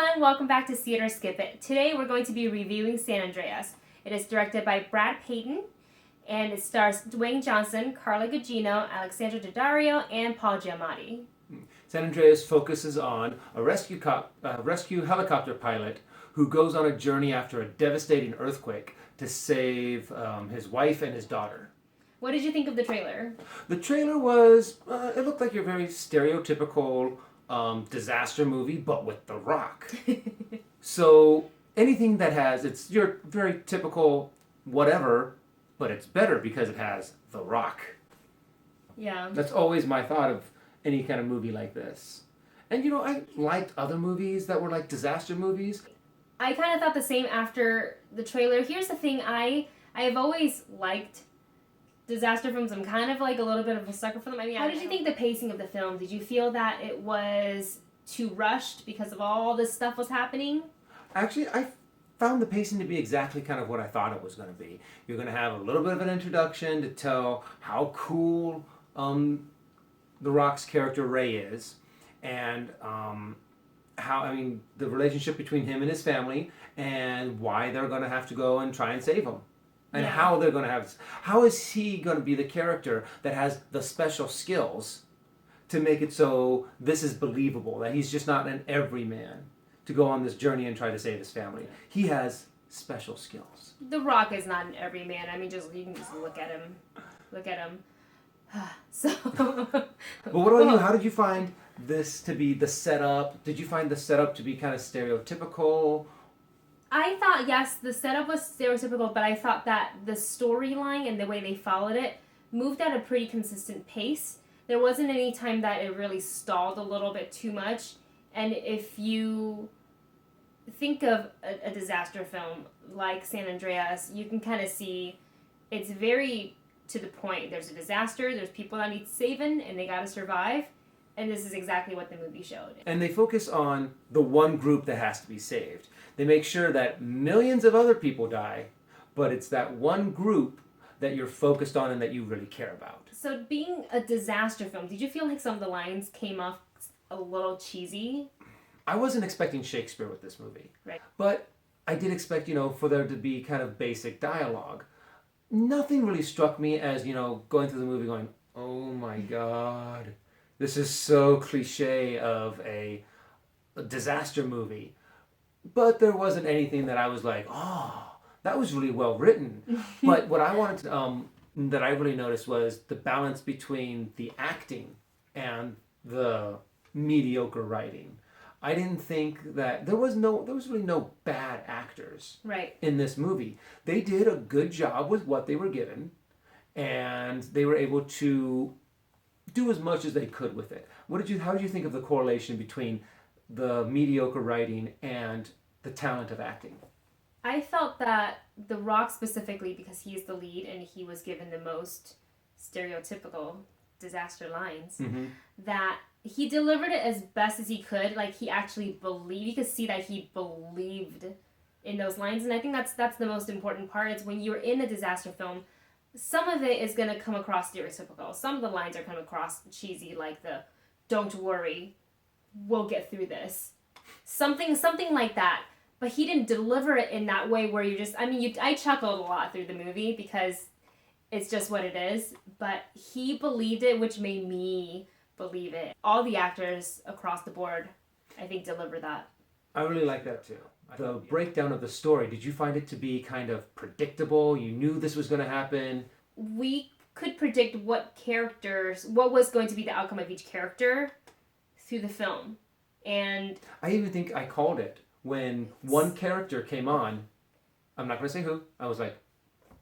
everyone, welcome back to See It or Skip It. Today we're going to be reviewing San Andreas. It is directed by Peyton, and it stars Dwayne Johnson, Carla Gugino, Alexandra Daddario, and Paul Giamatti. San Andreas focuses on a rescue helicopter pilot who goes on a journey after a devastating earthquake to save his wife and his daughter. What did you think of the trailer? The trailer was, it looked like a very stereotypical disaster movie, but with The Rock. So anything that has, it's your very typical whatever, but it's better because it has The Rock. Yeah. That's always my thought of any kind of movie like this. And I liked other movies that were like disaster movies. I kind of thought the same after the trailer. Here's the thing, I have always liked disaster films. I'm kind of like a little bit of a sucker for them. I mean, how did you think the pacing of the film? Did you feel that it was too rushed because of all this stuff was happening? Actually, I found the pacing to be exactly kind of what I thought it was going to be. You're going to have a little bit of an introduction to tell how cool The Rock's character Ray is, and the relationship between him and his family, and why they're going to have to go and try and save him. And how they're going to how is he going to be the character that has the special skills to make it so this is believable, that he's just not an everyman to go on this journey and try to save his family. He has special skills. The Rock is not an everyman. I mean, you can just look at him. Look at him. So. But what about you? How did you find this to be the setup? Did you find the setup to be kind of stereotypical? I thought, yes, the setup was stereotypical, but I thought that the storyline and the way they followed it moved at a pretty consistent pace. There wasn't any time that it really stalled a little bit too much. And if you think of a disaster film like San Andreas, you can kind of see it's very to the point. There's a disaster, there's people that need saving, and they got to survive. And this is exactly what the movie showed. And they focus on the one group that has to be saved. They make sure that millions of other people die, but it's that one group that you're focused on and that you really care about. So being a disaster film, did you feel like some of the lines came off a little cheesy? I wasn't expecting Shakespeare with this movie. Right. But I did expect, for there to be kind of basic dialogue. Nothing really struck me as, going through the movie going, oh my God, this is so cliche of a disaster movie. But there wasn't anything that I was like, oh, that was really well written. But what I wanted to, that I really noticed was the balance between the acting and the mediocre writing. I didn't think that there was really no bad actors in this movie. They did a good job with what they were given, and they were able to do as much as they could with it. How did you think of the correlation between the mediocre writing and the talent of acting? I felt that The Rock specifically, because he's the lead and he was given the most stereotypical disaster lines, that he delivered it as best as he could. Like, he actually believed, you could see that he believed in those lines. And I think that's the most important part. It's when you're in a disaster film, some of it is going to come across stereotypical. Some of the lines are coming across cheesy, like the, don't worry, we'll get through this. Something like that. But he didn't deliver it in that way where I chuckled a lot through the movie because it's just what it is. But he believed it, which made me believe it. All the actors across the board, I think, deliver that. I really like that too. The breakdown of the story, did you find it to be kind of predictable? You knew this was going to happen? We could predict what was going to be the outcome of each character through the film. And I even think I called it when one character came on. I'm not going to say who. I was like,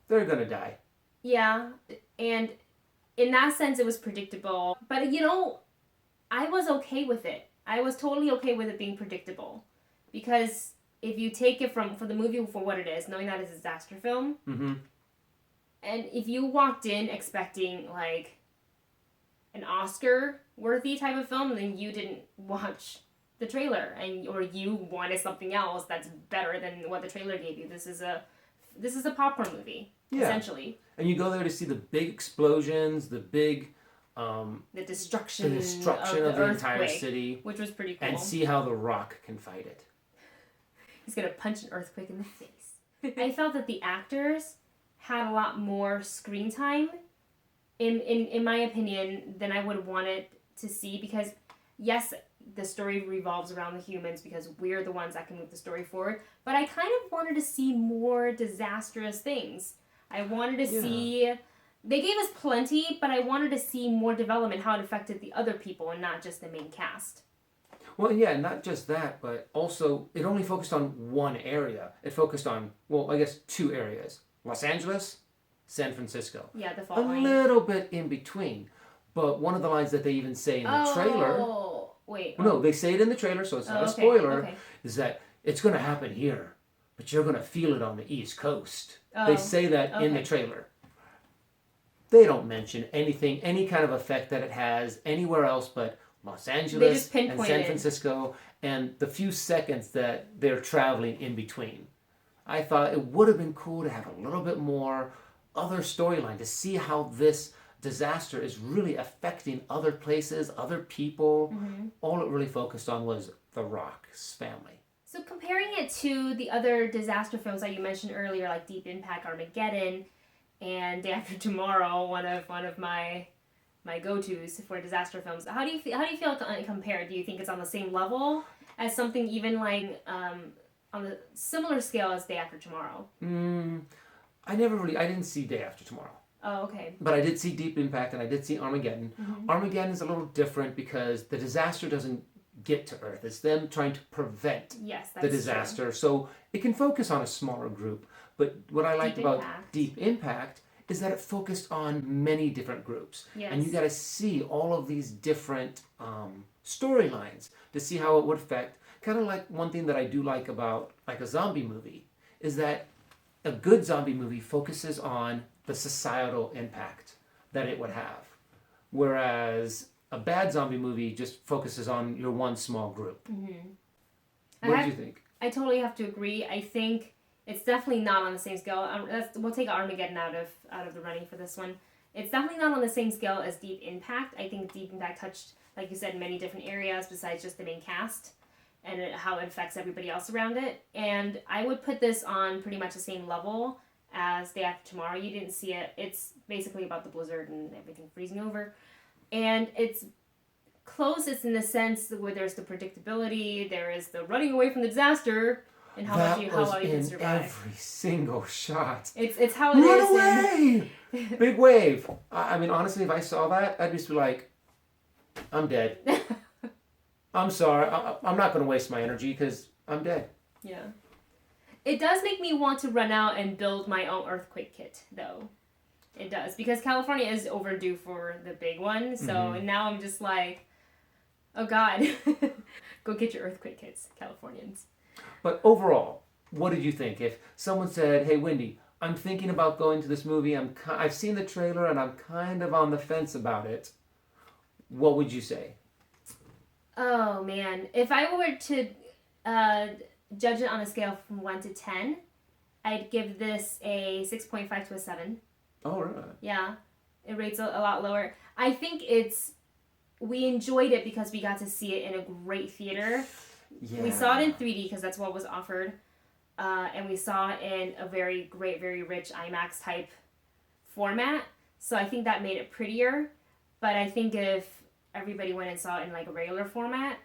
they're going to die. Yeah, and in that sense, it was predictable. But, I was okay with it. I was totally okay with it being predictable. Because if you take it for the movie for what it is, knowing that it's a disaster film, and if you walked in expecting, like, an Oscar-worthy type of film, then you didn't watch the trailer, or you wanted something else that's better than what the trailer gave you. This is a popcorn movie, essentially. And you go there to see the big explosions, the big the destruction of the entire city, which was pretty cool, and see how The Rock can fight it. he's gonna punch an earthquake in the face. I felt that the actors had a lot more screen time, in my opinion, than I would have wanted to see, because yes, the story revolves around the humans because we're the ones that can move the story forward, but I kind of wanted to see more disastrous things. I wanted to see... They gave us plenty, but I wanted to see more development, how it affected the other people and not just the main cast. Well, yeah, not just that, but also it only focused on one area. It focused on, well, I guess 2 areas. Los Angeles, San Francisco. Yeah, the fault line. A little bit in between. But one of the lines that they even say in the trailer... Oh, wait. No, they say it in the trailer, so it's not a spoiler, is that it's going to happen here, but you're going to feel it on the East Coast. They say that in the trailer. They don't mention anything, any kind of effect that it has anywhere else but Los Angeles and San Francisco and the few seconds that they're traveling in between. I thought it would have been cool to have a little bit more other storyline, to see how this disaster is really affecting other places, other people. Mm-hmm. All it really focused on was the Rock's family. So comparing it to the other disaster films that you mentioned earlier, like Deep Impact, Armageddon, and Day After Tomorrow, one of my go-tos for disaster films. How do you feel compared? Do you think it's on the same level as something even like on the similar scale as Day After Tomorrow? I didn't see Day After Tomorrow. Oh, okay. But I did see Deep Impact and I did see Armageddon. Mm-hmm. Armageddon is a little different because the disaster doesn't get to Earth. It's them trying to prevent the disaster. True. So it can focus on a smaller group. But what I liked about Deep Impact is that it focused on many different groups. Yes. And you got to see all of these different storylines to see how it would affect. Kind of like one thing that I do like about like a zombie movie is that a good zombie movie focuses on the societal impact that it would have. Whereas a bad zombie movie just focuses on your one small group. Mm-hmm. What did you think? I totally have to agree. I think it's definitely not on the same scale. We'll take Armageddon out of the running for this one. It's definitely not on the same scale as Deep Impact. I think Deep Impact touched, like you said, many different areas besides just the main cast and how it affects everybody else around it. And I would put this on pretty much the same level as Day After Tomorrow. You didn't see it. It's basically about the blizzard and everything freezing over. And it's closest in the sense where there's the predictability, there is the running away from the disaster, and how well you can survive. Every single shot. It's how it Run away! Big wave. I mean, honestly, if I saw that, I'd just be like, I'm dead. I'm sorry. I'm not going to waste my energy because I'm dead. Yeah. It does make me want to run out and build my own earthquake kit, though. It does. Because California is overdue for the big one. So now I'm just like, oh, God. Go get your earthquake kits, Californians. But overall, what did you think? If someone said, hey, Wendy, I'm thinking about going to this movie. I've seen the trailer and I'm kind of on the fence about it. What would you say? Oh, man. If I were to judge it on a scale from 1 to 10, I'd give this a 6.5 to a 7. Oh, really? Yeah. It rates a lot lower. I think we enjoyed it because we got to see it in a great theater. Yeah. We saw it in 3D because that's what was offered. And we saw it in a very great, very rich IMAX type format. So I think that made it prettier. But I think if everybody went and saw it in like a regular format,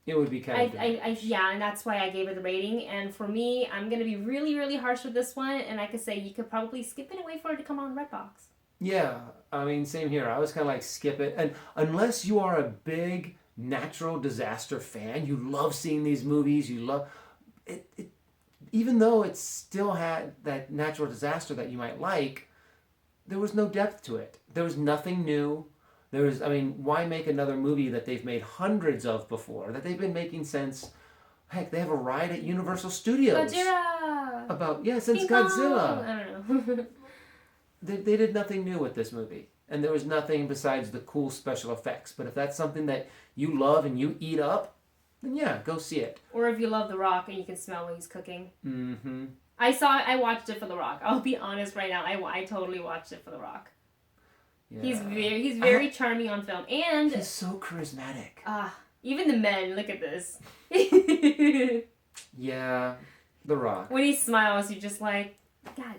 it would be kind of yeah, and that's why I gave it the rating. And for me, I'm going to be really, really harsh with this one. And I could say you could probably skip it and wait for it to come on Redbox. Yeah, I mean, same here. I was kind of like, skip it. And unless you are a big natural disaster fan, you love seeing these movies, you love it, even though it still had that natural disaster that you might like, there was no depth to it. There was nothing new. Why make another movie that they've made hundreds of before, that they've been making since, heck, they have a ride at Universal Studios. Godzilla! Since Godzilla. I don't know. They did nothing new with this movie. And there was nothing besides the cool special effects. But if that's something that you love and you eat up, then yeah, go see it. Or if you love The Rock and you can smell when he's cooking. Mm-hmm. I watched it for The Rock. I'll be honest right now. I totally watched it for The Rock. Yeah. He's very charming on film, and he's so charismatic. Even the men, look at this. Yeah, The Rock. When he smiles, you're just like, God,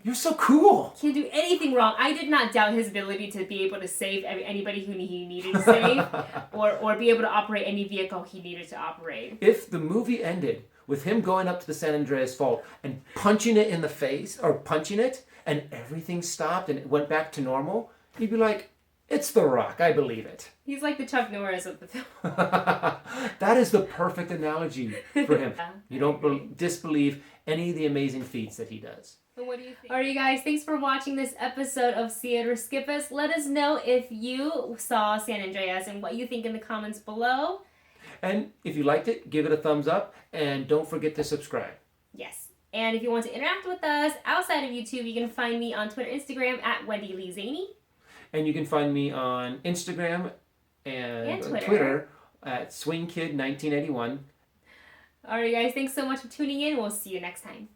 You're so cool. Can't do anything wrong. I did not doubt his ability to be able to save anybody who he needed to save, or be able to operate any vehicle he needed to operate. If the movie ended with him going up to the San Andreas fault and punching it in the face, or punching it, and everything stopped and it went back to normal, you'd be like, it's The Rock. I believe it. He's like the Chuck Norris of the film. That is the perfect analogy for him. You don't disbelieve any of the amazing feats that he does. So what do you think? Alright, you guys, thanks for watching this episode of See It or Skip Us. Let us know if you saw San Andreas and what you think in the comments below. And if you liked it, give it a thumbs up, and don't forget to subscribe. Yes. And if you want to interact with us outside of YouTube, you can find me on Twitter, Instagram at Wendy Lee Zaney. And you can find me on Instagram and Twitter at SwingKid1981. Alright, guys, thanks so much for tuning in. We'll see you next time.